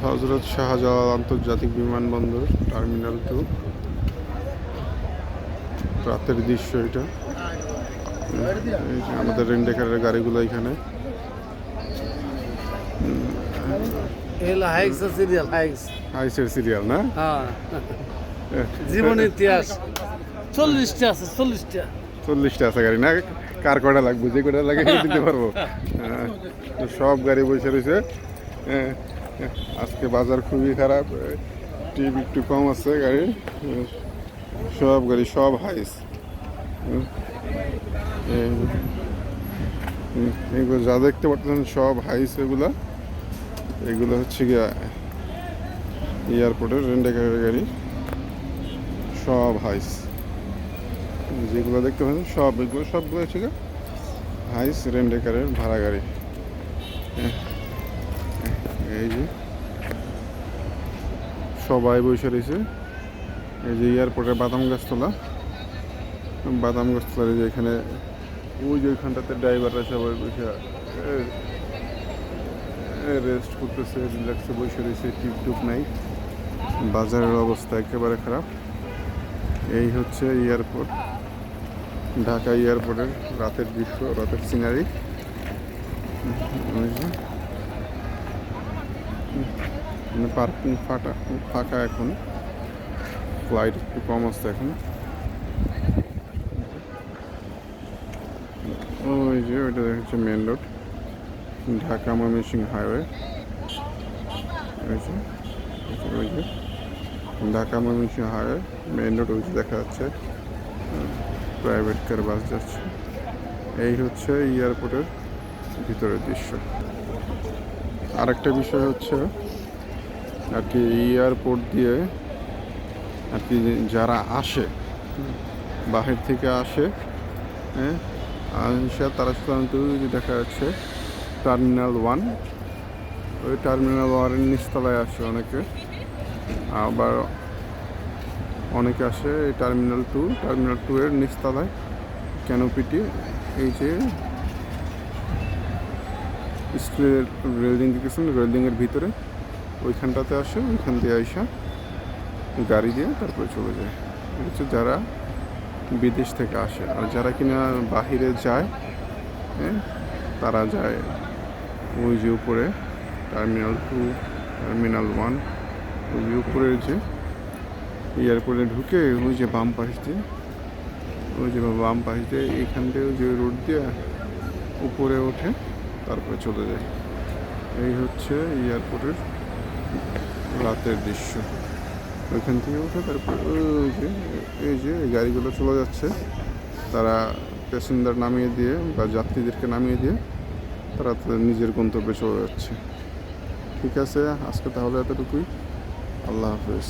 হজরত শাহজালাল আন্তর্জাতিক বিমানবন্দর টার্মিনাল 2 রাতের দৃশ্য এটা। এই যে আমাদের রেন্টেকারের গাড়িগুলো এখানে। হাইসের সিরিয়াল না? জীবন ইতিহাস 40টা আছে 40টা আছে গাড়ি না? কার কটা লাগবে, যে কটা লাগে দিতে পারবো। তো সব গাড়ি বসে রয়েছে। আজকে বাজার খুবই খারাপ, টিপ একটু কম আছে গাড়ি। সব গাড়ি সব হাইস। এগুলো যা দেখতে পাচ্ছেন সব হাইস। এগুলো হচ্ছে গিয়া এয়ারপোর্টের রেন্টেকারের গাড়ি, সব হাইস। যেগুলো দেখতে পাচ্ছেন সবগুলো হচ্ছে গিয়ে হাইস রেন্টেকারের ভাড়া গাড়ি। এই যে সবাই বসে রয়েছে। এই যে এয়ারপোর্টের বাদাম গাছতলার যে এখানে, ওই যে ওইখানটাতে ড্রাইভাররা সবাই বসে রেস্ট করতেছে, রিল্যাক্সে বসে রয়েছে, টিপ নাই। বাজারের অবস্থা একেবারে খারাপ। এই হচ্ছে এয়ারপোর্ট, ঢাকা এয়ারপোর্টের রাতের দৃশ্য, রাতের সিনারি। পার্কিং ফাঁকা এখন, ফ্লাইট একটু কম আসছে এখন। ওই যে ওইটা হচ্ছে main road, Dhaka Mymensingh highway. ওই যে Dhaka Mymensingh highway main road, ওই যে দেখা যাচ্ছে প্রাইভেট কার বাস যাচ্ছে। এই হচ্ছে এয়ারপোর্টের ভিতরের দৃশ্য। আরেকটা বিষয় হচ্ছে আর কি, এয়ারপোর্ট দিয়ে আর কি যারা আসে, বাহির থেকে আসে, তারা সাধারণত দেখা যাচ্ছে টার্মিনাল 1, ওই টার্মিনাল 1-এর নিচতলায় আসে অনেকে। আবার অনেকে আসে এই টার্মিনাল 2-এর নিচতলায় ক্যানোপিটি, এই যে স্টিলের রেলিং দেখেছেন, রেলিংয়ের ভিতরে ওইখানটাতে আসে, ওইখান দিয়ে আইসা গাড়ি দিয়ে তারপরে চলে যায়। হচ্ছে যারা বিদেশ থেকে আসে। আর যারা কিনা বাহিরে যায়, তারা যায় ওই যে উপরে টার্মিনাল 2, টার্মিনাল 1, ওই যে উপরের যে এয়ারপোর্টে ঢুকে ওই যে বাম পাশ দিয়ে এইখান থেকে ওই যে রোড দিয়ে উপরে ওঠে, তারপরে চলে যায়। এই হচ্ছে এয়ারপোর্টের রাতের দৃশ্য। ওইখান থেকে উঠে তারপর এই যে গাড়িগুলো চলে যাচ্ছে, তারা প্যাসেঞ্জার নামিয়ে দিয়ে বা যাত্রীদেরকে নামিয়ে দিয়ে তারা তাদের নিজের গন্তব্যে চলে যাচ্ছে। ঠিক আছে, আজকে তাহলে এতটুকুই। আল্লাহ হাফেজ।